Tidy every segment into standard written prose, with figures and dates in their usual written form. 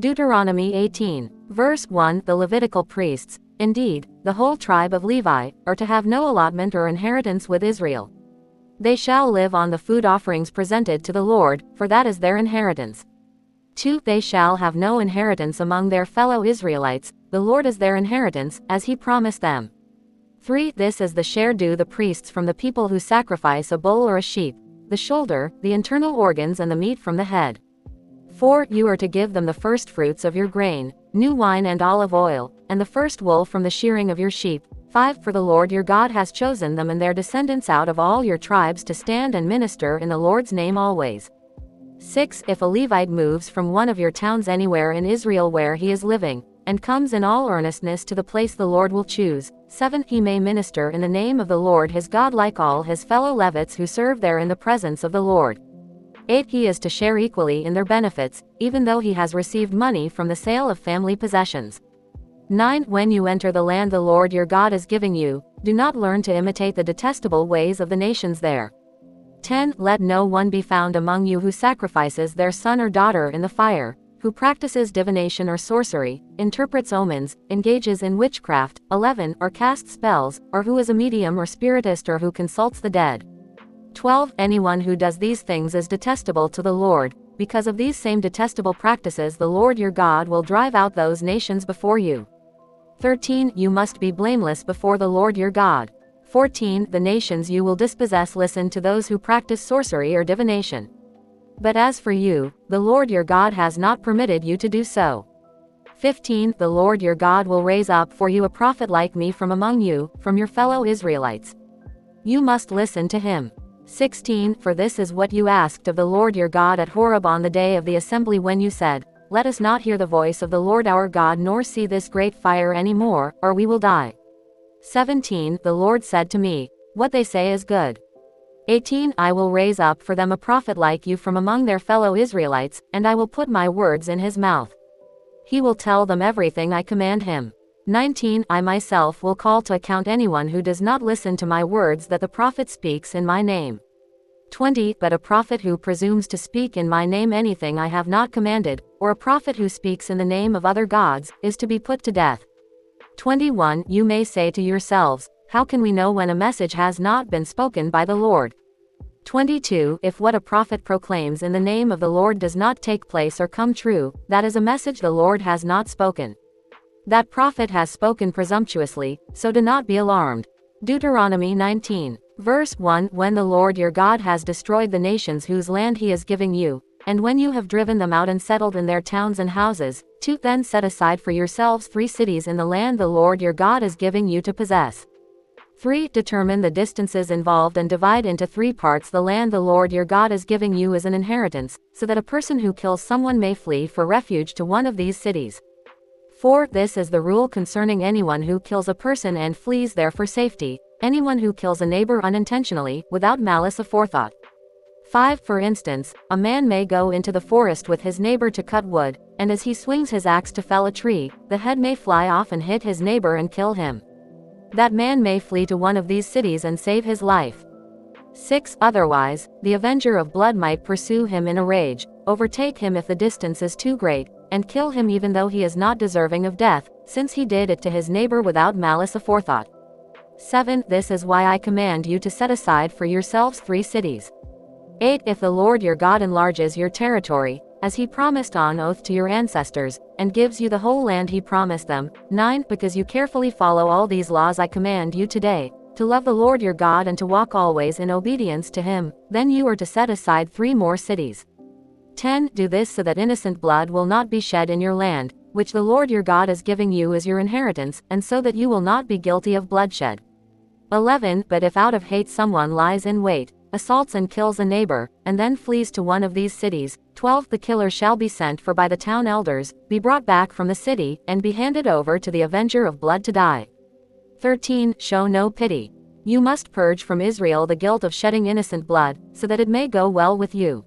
Deuteronomy 18, verse 1. The Levitical priests, indeed, the whole tribe of Levi, are to have no allotment or inheritance with Israel. They shall live on the food offerings presented to the Lord, for that is their inheritance. 2. They shall have no inheritance among their fellow Israelites, the Lord is their inheritance, as he promised them. 3. This is the share due the priests from the people who sacrifice a bull or a sheep, the shoulder, the internal organs and the meat from the head. 4. You are to give them the first fruits of your grain, new wine and olive oil, and the first wool from the shearing of your sheep. 5. For the Lord your God has chosen them and their descendants out of all your tribes to stand and minister in the Lord's name always. 6. If a Levite moves from one of your towns anywhere in Israel where he is living, and comes in all earnestness to the place the Lord will choose. 7. He may minister in the name of the Lord his God like all his fellow Levites who serve there in the presence of the Lord. 8. He is to share equally in their benefits, even though he has received money from the sale of family possessions. 9. When you enter the land the Lord your God is giving you, do not learn to imitate the detestable ways of the nations there. 10. Let no one be found among you who sacrifices their son or daughter in the fire, who practices divination or sorcery, interprets omens, engages in witchcraft. 11. Or casts spells, or who is a medium or spiritist or who consults the dead. 12. Anyone who does these things is detestable to the Lord. Because of these same detestable practices the Lord your God will drive out those nations before you. 13. You must be blameless before the Lord your God. 14. The nations you will dispossess listen to those who practice sorcery or divination. But as for you, the Lord your God has not permitted you to do so. 15. The Lord your God will raise up for you a prophet like me from among you, from your fellow Israelites. You must listen to him. 16. For this is what you asked of the Lord your God at Horeb on the day of the assembly when you said, Let us not hear the voice of the Lord our God nor see this great fire any more, or we will die. 17. The Lord said to me, What they say is good. 18. I will raise up for them a prophet like you from among their fellow Israelites, and I will put my words in his mouth. He will tell them everything I command him. 19. I myself will call to account anyone who does not listen to my words that the prophet speaks in my name. 20. But a prophet who presumes to speak in my name anything I have not commanded, or a prophet who speaks in the name of other gods, is to be put to death. 21. You may say to yourselves, How can we know when a message has not been spoken by the Lord? 22. If what a prophet proclaims in the name of the Lord does not take place or come true, that is a message the Lord has not spoken. That prophet has spoken presumptuously, so do not be alarmed. Deuteronomy 19, verse 1. When the Lord your God has destroyed the nations whose land he is giving you, and when you have driven them out and settled in their towns and houses, 2. Then set aside for yourselves 3 cities in the land the Lord your God is giving you to possess. 3. Determine the distances involved and divide into 3 parts the land the Lord your God is giving you as an inheritance, so that a person who kills someone may flee for refuge to one of these cities. 4. This is the rule concerning anyone who kills a person and flees there for safety, anyone who kills a neighbor unintentionally, without malice aforethought. 5. For instance, a man may go into the forest with his neighbor to cut wood, and as he swings his axe to fell a tree, the head may fly off and hit his neighbor and kill him. That man may flee to one of these cities and save his life. 6. Otherwise, the avenger of blood might pursue him in a rage, overtake him if the distance is too great, and kill him even though he is not deserving of death, since he did it to his neighbor without malice aforethought. 7. This is why I command you to set aside for yourselves 3 cities. 8. If the Lord your God enlarges your territory, as he promised on oath to your ancestors, and gives you the whole land he promised them. 9. Because you carefully follow all these laws I command you today, to love the Lord your God and to walk always in obedience to him, then you are to set aside 3 more cities. 10. Do this so that innocent blood will not be shed in your land, which the Lord your God is giving you as your inheritance, and so that you will not be guilty of bloodshed. 11. But if out of hate someone lies in wait, assaults and kills a neighbor, and then flees to one of these cities, 12. The killer shall be sent for by the town elders, be brought back from the city, and be handed over to the avenger of blood to die. 13. Show no pity. You must purge from Israel the guilt of shedding innocent blood, so that it may go well with you.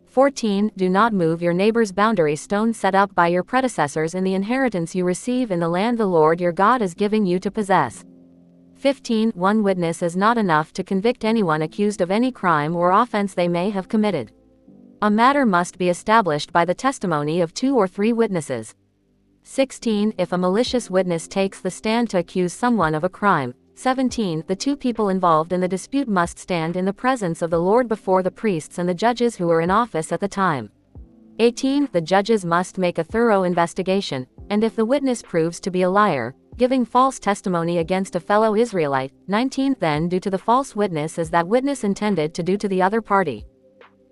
14. Do not move your neighbor's boundary stone set up by your predecessors in the inheritance you receive in the land the Lord your God is giving you to possess. 15. One witness is not enough to convict anyone accused of any crime or offense they may have committed. A matter must be established by the testimony of 2 or 3 witnesses. 16. If a malicious witness takes the stand to accuse someone of a crime. 17. The 2 people involved in the dispute must stand in the presence of the Lord before the priests and the judges who were in office at the time. 18. The judges must make a thorough investigation, and if the witness proves to be a liar, giving false testimony against a fellow Israelite. 19. Then do to the false witness as that witness intended to do to the other party.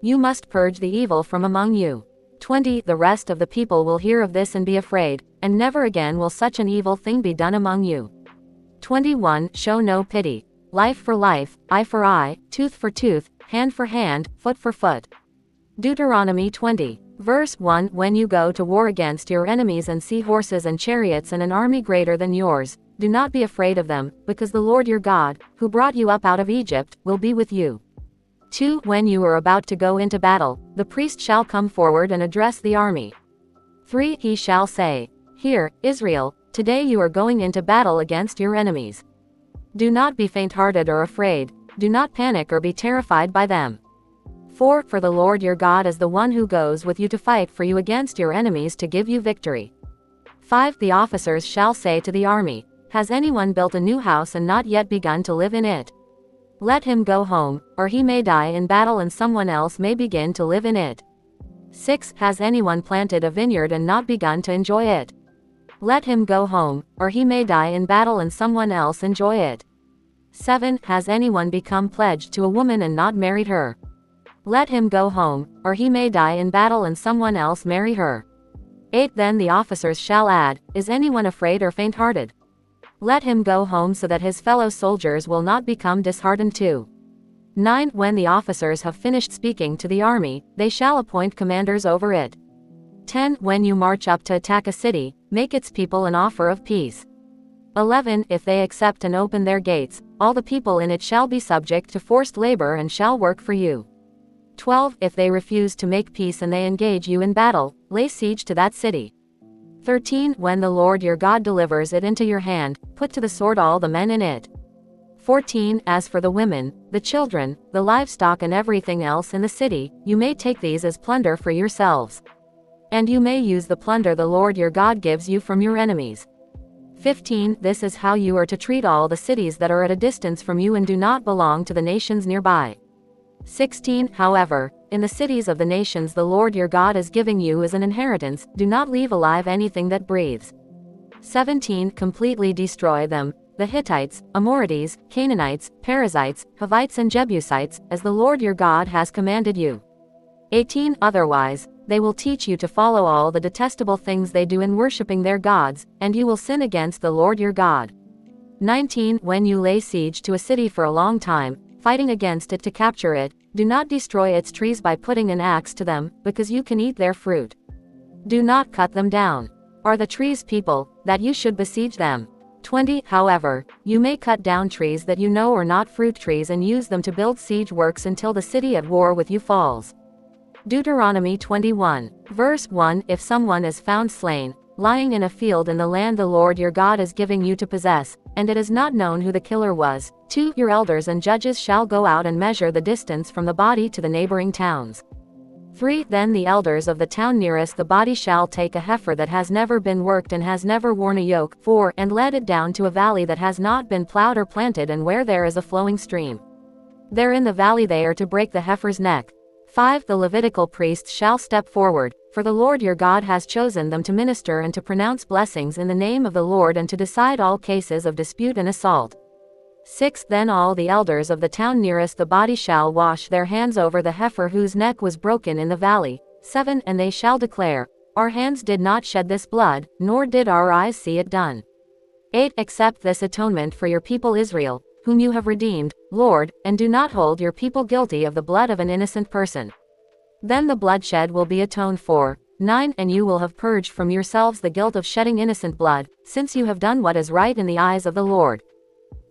You must purge the evil from among you. 20. The rest of the people will hear of this and be afraid, and never again will such an evil thing be done among you. 21. Show no pity. Life for life, eye for eye, tooth for tooth, hand for hand, foot for foot. Deuteronomy 20. Verse 1. When you go to war against your enemies and see horses and chariots and an army greater than yours, do not be afraid of them, because the Lord your God, who brought you up out of Egypt, will be with you. 2. When you are about to go into battle, the priest shall come forward and address the army. 3. He shall say, Hear, Israel, today you are going into battle against your enemies. Do not be faint-hearted or afraid, do not panic or be terrified by them. 4. For the Lord your God is the one who goes with you to fight for you against your enemies to give you victory. 5. The officers shall say to the army, Has anyone built a new house and not yet begun to live in it? Let him go home, or he may die in battle and someone else may begin to live in it. 6. Has anyone planted a vineyard and not begun to enjoy it? Let him go home, or he may die in battle and someone else enjoy it. 7. Has anyone become pledged to a woman and not married her? Let him go home, or he may die in battle and someone else marry her. 8. Then the officers shall add, Is anyone afraid or faint-hearted? Let him go home so that his fellow soldiers will not become disheartened too. 9. When the officers have finished speaking to the army, they shall appoint commanders over it. 10. When you march up to attack a city, make its people an offer of peace. 11. If they accept and open their gates, all the people in it shall be subject to forced labor and shall work for you. 12. If they refuse to make peace and they engage you in battle, lay siege to that city. 13. When the Lord your God delivers it into your hand, put to the sword all the men in it. 14. As for the women, the children, the livestock and everything else in the city, you may take these as plunder for yourselves. And you may use the plunder the Lord your God gives you from your enemies. 15. This is how you are to treat all the cities that are at a distance from you and do not belong to the nations nearby. 16. However, in the cities of the nations the Lord your God is giving you as an inheritance, do not leave alive anything that breathes. 17. Completely destroy them, the Hittites, Amorites, Canaanites, Perizzites, Hivites and Jebusites, as the Lord your God has commanded you. 18. Otherwise, they will teach you to follow all the detestable things they do in worshipping their gods, and you will sin against the Lord your God. 19. When you lay siege to a city for a long time, fighting against it to capture it, do not destroy its trees by putting an axe to them, because you can eat their fruit. Do not cut them down. Are the trees people, that you should besiege them? 20. However, you may cut down trees that you know are not fruit trees and use them to build siege works until the city at war with you falls. Deuteronomy 21. Verse 1. If someone is found slain, lying in a field in the land the Lord your God is giving you to possess, and it is not known who the killer was, 2. Your elders and judges shall go out and measure the distance from the body to the neighboring towns. 3. Then the elders of the town nearest the body shall take a heifer that has never been worked and has never worn a yoke. 4. And lead it down to a valley that has not been plowed or planted and where there is a flowing stream. There in the valley they are to break the heifer's neck. 5. The Levitical priests shall step forward, for the Lord your God has chosen them to minister and to pronounce blessings in the name of the Lord and to decide all cases of dispute and assault. 6. Then all the elders of the town nearest the body shall wash their hands over the heifer whose neck was broken in the valley. 7. And they shall declare, Our hands did not shed this blood, nor did our eyes see it done. 8. Accept this atonement for your people Israel, whom you have redeemed, Lord, and do not hold your people guilty of the blood of an innocent person. Then the bloodshed will be atoned for. 9. And you will have purged from yourselves the guilt of shedding innocent blood, since you have done what is right in the eyes of the Lord.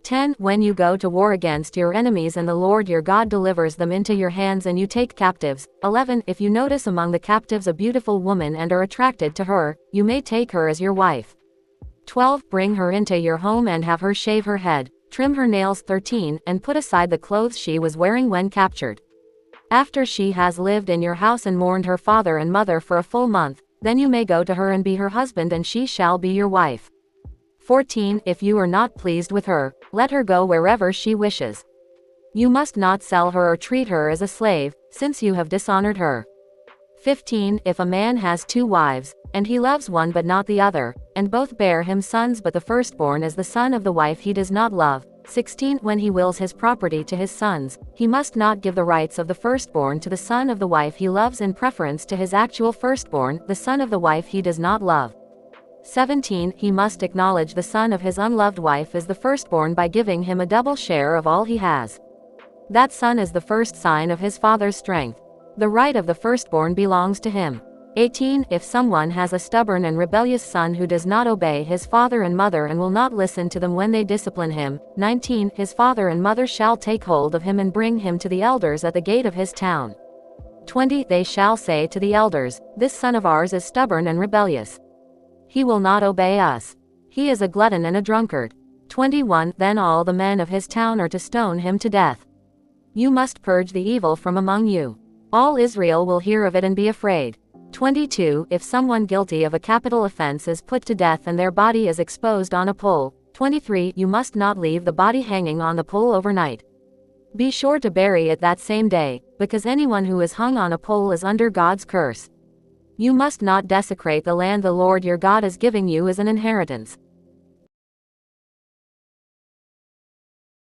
10. When you go to war against your enemies and the Lord your God delivers them into your hands and you take captives. 11. If you notice among the captives a beautiful woman and are attracted to her, you may take her as your wife. 12. Bring her into your home and have her shave her head, trim her nails. 13. And put aside the clothes she was wearing when captured. After she has lived in your house and mourned her father and mother for a full month, then you may go to her and be her husband, and she shall be your wife. 14. If you are not pleased with her, let her go wherever she wishes. You must not sell her or treat her as a slave, since you have dishonored her. 15. If a man has 2 wives, and he loves one but not the other, and both bear him sons, but the firstborn is the son of the wife he does not love. 16. When he wills his property to his sons, he must not give the rights of the firstborn to the son of the wife he loves in preference to his actual firstborn, the son of the wife he does not love. 17. He must acknowledge the son of his unloved wife as the firstborn by giving him a double share of all he has. That son is the first sign of his father's strength. The right of the firstborn belongs to him. 18. If someone has a stubborn and rebellious son who does not obey his father and mother and will not listen to them when they discipline him. 19. His father and mother shall take hold of him and bring him to the elders at the gate of his town. 20. They shall say to the elders, "This son of ours is stubborn and rebellious. He will not obey us. He is a glutton and a drunkard." 21. Then all the men of his town are to stone him to death. You must purge the evil from among you. All Israel will hear of it and be afraid. 22. If someone guilty of a capital offense is put to death and their body is exposed on a pole. 23. You must not leave the body hanging on the pole overnight. Be sure to bury it that same day, because anyone who is hung on a pole is under God's curse. You must not desecrate the land the Lord your God is giving you as an inheritance.